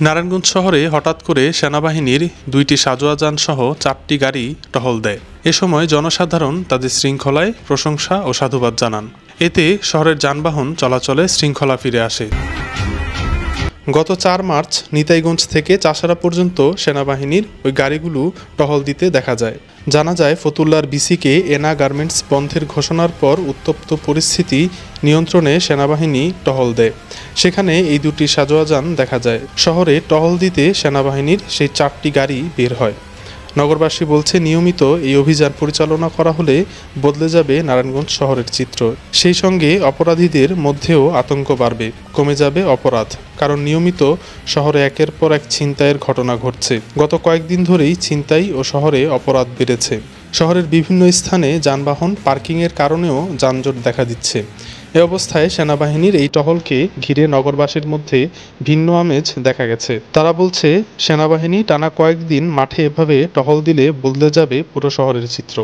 নারায়ণগঞ্জ শহরে হঠাৎ করে সেনাবাহিনীর ২টি সাঁজোয়া যানসহ ৪টি গাড়ি টহল দেয়। এ সময় জনসাধারণ তাদের শৃঙ্খলায় প্রশংসা ও সাধুবাদ জানান। এতে শহরের যানবাহন চলাচলে শৃঙ্খলা ফিরে আসে। গত ৪ মার্চ নিতাইগঞ্জ থেকে চাষারা পর্যন্ত সেনাবাহিনীর ওই গাড়িগুলো টহল দিতে দেখা যায়। জানা যায় ফতুল্লার বিসিকে এনা গার্মেন্টস বন্ধের ঘোষণার পর উত্তপ্ত পরিস্থিতি নিয়ন্ত্রণে সেনাবাহিনী টহল দেয়। সেখানে এই ২টি সাঁজোয়া যান দেখা যায়। শহরে টহল দিতে সেনাবাহিনীর সেই ৪টি গাড়ি বের হয়। নগরবাসী বলছে, নিয়মিত এই অভিযান পরিচালনা করা হলে বদলে যাবে নারায়ণগঞ্জ শহরের চিত্র। সেই সঙ্গে অপরাধীদের মধ্যেও আতঙ্ক বাড়বে, কমে যাবে অপরাধ। কারণ নিয়মিত শহরে একের পর এক ছিনতাইয়ের ঘটনা ঘটছে। গত কয়েকদিন ধরেই ছিনতাই ও শহরে অপরাধ বেড়েছে। শহরের বিভিন্ন স্থানে যানবাহন পার্কিংয়ের কারণেও যানজট দেখা দিচ্ছে। এ অবস্থায় সেনাবাহিনীর এই টহলকে ঘিরে নগরবাসীর মধ্যে ভিন্ন আমেজ দেখা গেছে। তারা বলছে, সেনাবাহিনী টানা কয়েকদিন মাঠে এভাবে টহল দিলে বদলে যাবে পুরো শহরের চিত্র।